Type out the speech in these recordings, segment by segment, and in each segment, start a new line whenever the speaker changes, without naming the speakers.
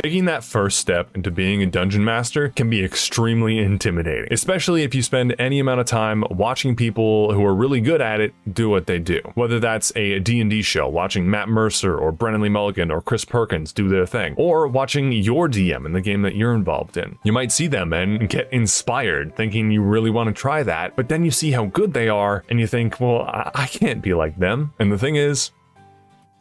Taking that first step into being a dungeon master can be extremely intimidating, especially if you spend any amount of time watching people who are really good at it do what they do. Whether that's a D&D show, watching Matt Mercer or Brennan Mulligan or Chris Perkins do their thing, or watching your DM in the game that you're involved in. You might see them and get inspired, thinking you really want to try that, but then you see how good they are and you think, well, I can't be like them. And the thing is,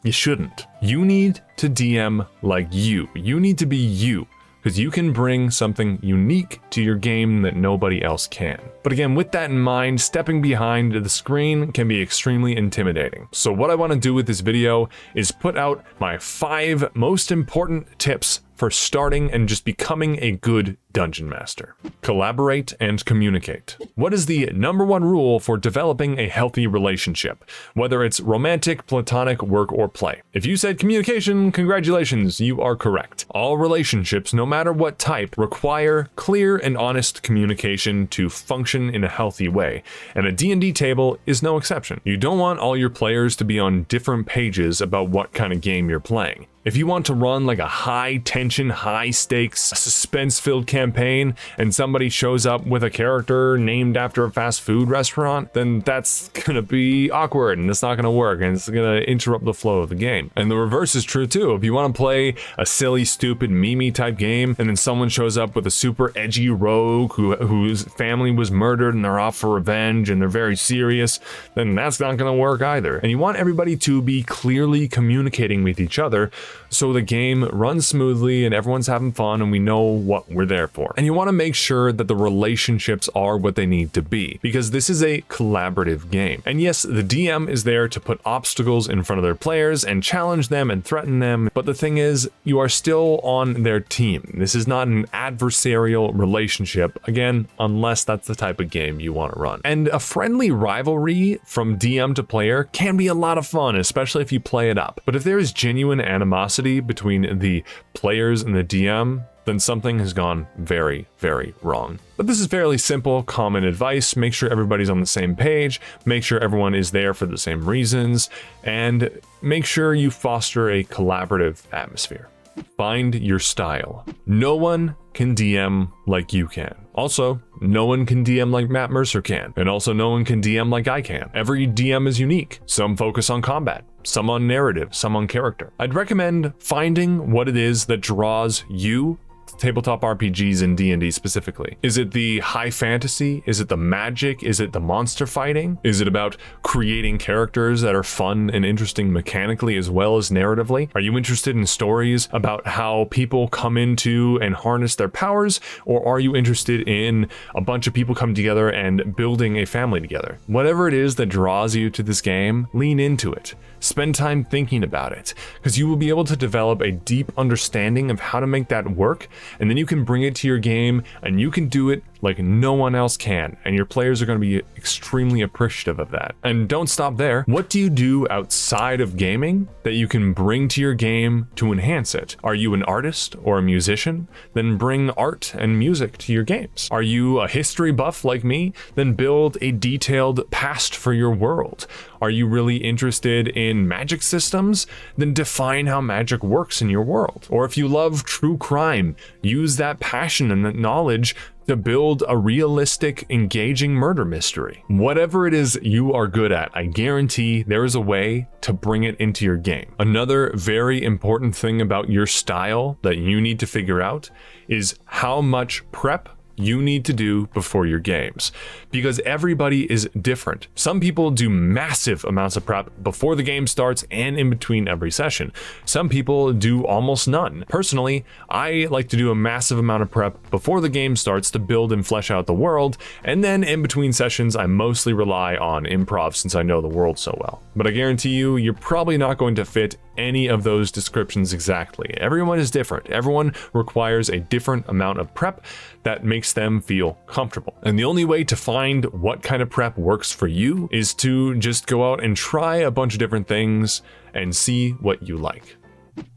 you shouldn't. You need to DM like you. You need to be you, because you can bring something unique to your game that nobody else can. But again, with that in mind, stepping behind the screen can be extremely intimidating. So what I want to do with this video is put out my 5 most important tips for starting and just becoming a good dungeon master. Collaborate and communicate. What is the #1 rule for developing a healthy relationship, whether it's romantic, platonic, work, or play? If you said communication, congratulations, you are correct. All relationships, no matter what type, require clear and honest communication to function in a healthy way, and a D&D table is no exception. You don't want all your players to be on different pages about what kind of game you're playing. If you want to run like a high tension, high stakes, suspense filled campaign and somebody shows up with a character named after a fast food restaurant, then that's gonna be awkward and it's not gonna work and it's gonna interrupt the flow of the game. And the reverse is true too. If you want to play a silly, stupid, meme type game and then someone shows up with a super edgy rogue whose family was murdered and they're off for revenge and they're very serious, then that's not gonna work either. And you want everybody to be clearly communicating with each other so the game runs smoothly and everyone's having fun and we know what we're there for. And you want to make sure that the relationships are what they need to be, because this is a collaborative game. And yes, the DM is there to put obstacles in front of their players and challenge them and threaten them, but the thing is, you are still on their team. This is not an adversarial relationship, again, unless that's the type of game you want to run. And a friendly rivalry from DM to player can be a lot of fun, especially if you play it up. But if there is genuine animosity between the players and the DM, then something has gone very, very wrong. But this is fairly simple, common advice. Make sure everybody's on the same page, make sure everyone is there for the same reasons, and make sure you foster a collaborative atmosphere. Find your style. No one can DM like you can. Also, no one can DM like Matt Mercer can. And also no one can DM like I can. Every DM is unique. Some focus on combat, some on narrative, some on character. I'd recommend finding what it is that draws you tabletop RPGs and D&D specifically. Is it the high fantasy? Is it the magic? Is it the monster fighting? Is it about creating characters that are fun and interesting mechanically as well as narratively? Are you interested in stories about how people come into and harness their powers? Or are you interested in a bunch of people coming together and building a family together? Whatever it is that draws you to this game, lean into it. Spend time thinking about it, because you will be able to develop a deep understanding of how to make that work, and then you can bring it to your game and you can do it like no one else can, and your players are going to be extremely appreciative of that. And don't stop there. What do you do outside of gaming that you can bring to your game to enhance it? Are you an artist or a musician? Then bring art and music to your games. Are you a history buff like me? Then build a detailed past for your world. Are you really interested in magic systems? Then define how magic works in your world. Or if you love true crime, use that passion and that knowledge to build a realistic, engaging murder mystery. Whatever it is you are good at, I guarantee there is a way to bring it into your game. Another very important thing about your style that you need to figure out is how much prep you need to do before your games, because everybody is different. Some people do massive amounts of prep before the game starts and in between every session. Some people do almost none. Personally, I like to do a massive amount of prep before the game starts to build and flesh out the world, and then in between sessions I mostly rely on improv since I know the world so well. But I guarantee you're probably not going to fit any of those descriptions exactly. Everyone is different. Everyone requires a different amount of prep that makes them feel comfortable. And the only way to find what kind of prep works for you is to just go out and try a bunch of different things and see what you like.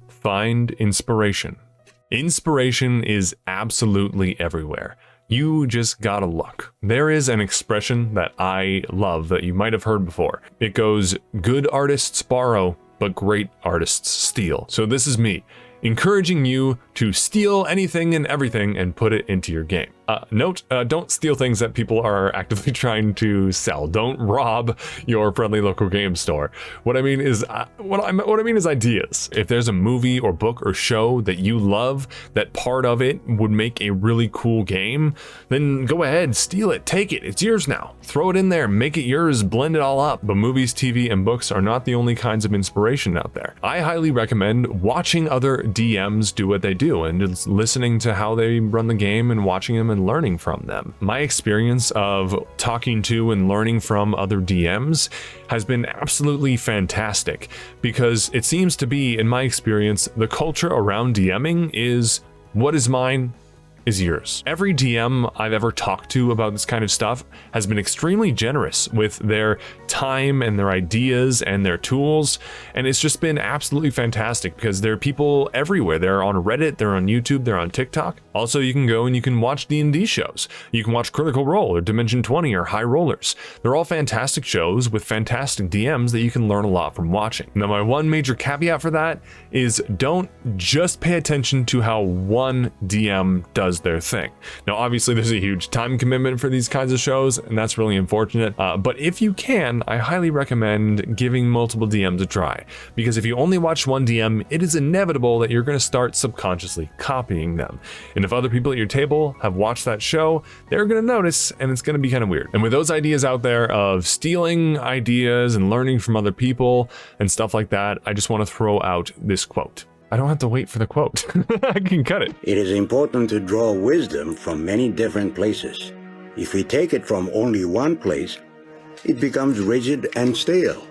Find inspiration. Inspiration is absolutely everywhere. You just gotta look. There is an expression that I love that you might have heard before. It goes, good artists borrow, but great artists steal. So this is me. encouraging you to steal anything and everything and put it into your game. Note, don't steal things that people are actively trying to sell. Don't rob your friendly local game store. What I mean is, what I mean is ideas. If there's a movie or book or show that you love, that part of it would make a really cool game, then go ahead, steal it, take it. It's yours now. Throw it in there, make it yours, blend it all up. But movies, TV, and books are not the only kinds of inspiration out there. I highly recommend watching other DMs do what they do and just listening to how they run the game and watching them and learning from them. My experience of talking to and learning from other DMs has been absolutely fantastic, because it seems to be, in my experience, the culture around DMing is what is mine is yours. Every DM I've ever talked to about this kind of stuff has been extremely generous with their time and their ideas and their tools, and it's just been absolutely fantastic because there are people everywhere. They're on Reddit, they're on YouTube, they're on TikTok. Also, you can go and you can watch D&D shows. You can watch Critical Role or Dimension 20 or High Rollers. They're all fantastic shows with fantastic DMs that you can learn a lot from watching. Now, my one major caveat for that is don't just pay attention to how one DM does their thing. Now, obviously, there's a huge time commitment for these kinds of shows, and that's really unfortunate. But if you can, I highly recommend giving multiple DMs a try, because if you only watch one DM, it is inevitable that you're going to start subconsciously copying them. And if other people at your table have watched that show, they're going to notice, and it's going to be kind of weird. And with those ideas out there of stealing ideas and learning from other people and stuff like that, I just want to throw out this quote. I don't have to wait for the quote. I can cut it.
It is important to draw wisdom from many different places. If we take it from only one place, it becomes rigid and stale.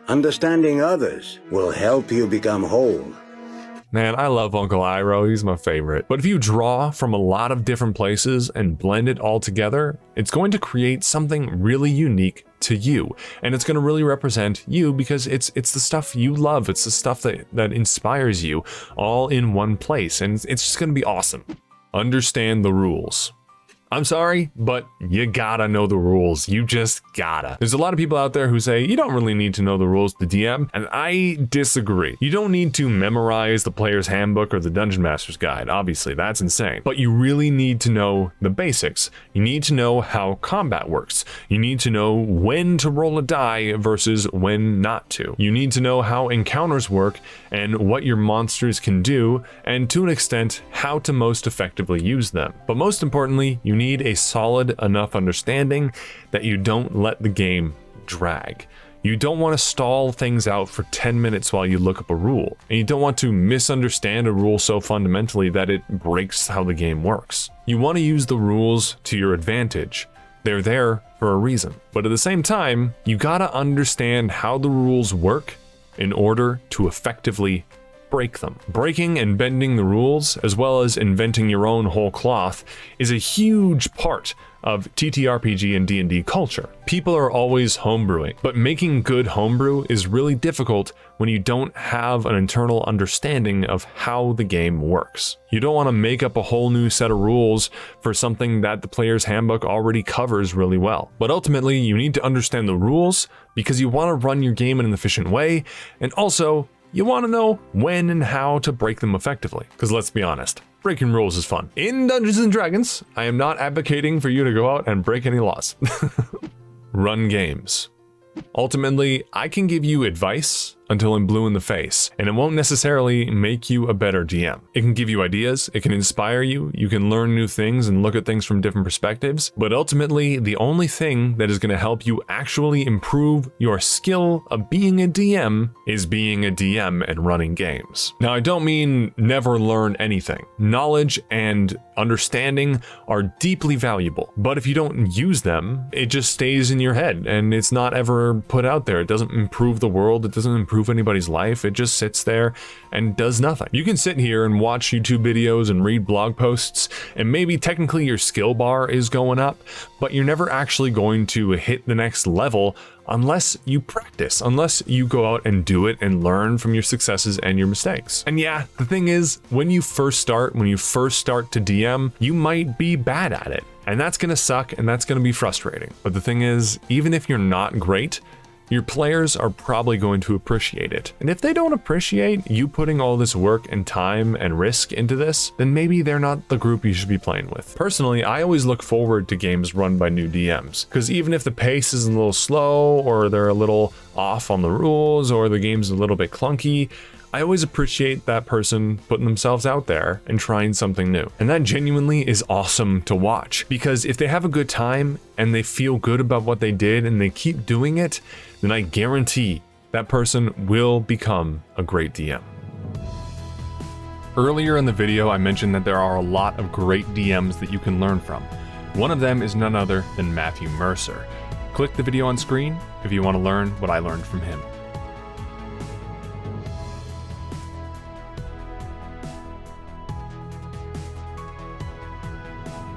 Understanding others will help you become whole.
Man, I love Uncle Iroh, he's my favorite. But if you draw from a lot of different places and blend it all together, it's going to create something really unique to you. And it's going to really represent you because it's the stuff you love. It's the stuff that inspires you all in one place. And it's just going to be awesome. Understand the rules. I'm sorry, but you gotta know the rules. You just gotta. There's a lot of people out there who say you don't really need to know the rules to DM, and I disagree. You don't need to memorize the player's handbook or the Dungeon Master's Guide. Obviously, that's insane. But you really need to know the basics. You need to know how combat works. You need to know when to roll a die versus when not to. You need to know how encounters work and what your monsters can do, and to an extent, how to most effectively use them. But most importantly, you need a solid enough understanding that you don't let the game drag. You don't want to stall things out for 10 minutes while you look up a rule, and you don't want to misunderstand a rule so fundamentally that it breaks how the game works. You want to use the rules to your advantage. They're there for a reason. But at the same time, you gotta understand how the rules work in order to effectively break them. Breaking and bending the rules, as well as inventing your own whole cloth, is a huge part of TTRPG and D&D culture. People are always homebrewing, but making good homebrew is really difficult when you don't have an internal understanding of how the game works. You don't want to make up a whole new set of rules for something that the player's handbook already covers really well. But ultimately, you need to understand the rules because you want to run your game in an efficient way, and also you want to know when and how to break them effectively. Because let's be honest, breaking rules is fun. In Dungeons & Dragons, I am not advocating for you to go out and break any laws. Run games. Ultimately, I can give you advice until I'm blue in the face, and it won't necessarily make you a better DM. It can give you ideas, it can inspire you, you can learn new things and look at things from different perspectives, but ultimately, the only thing that is going to help you actually improve your skill of being a DM is being a DM and running games. Now, I don't mean never learn anything. Knowledge and understanding are deeply valuable, but if you don't use them, it just stays in your head and it's not ever put out there. It doesn't improve the world, it doesn't improve anybody's life, it just sits there and does nothing. You can sit here and watch YouTube videos and read blog posts, and maybe technically your skill bar is going up, but you're never actually going to hit the next level unless you practice, unless you go out and do it and learn from your successes and your mistakes. And yeah, the thing is, when you first start to DM, you might be bad at it, and that's gonna suck and that's gonna be frustrating. But the thing is, even if you're not great, your players are probably going to appreciate it. And if they don't appreciate you putting all this work and time and risk into this, then maybe they're not the group you should be playing with. Personally, I always look forward to games run by new DMs, because even if the pace is a little slow, or they're a little off on the rules, or the game's a little bit clunky, I always appreciate that person putting themselves out there and trying something new. And that genuinely is awesome to watch, because if they have a good time and they feel good about what they did and they keep doing it, then I guarantee that person will become a great DM. Earlier in the video, I mentioned that there are a lot of great DMs that you can learn from. One of them is none other than Matthew Mercer. Click the video on screen if you want to learn what I learned from him.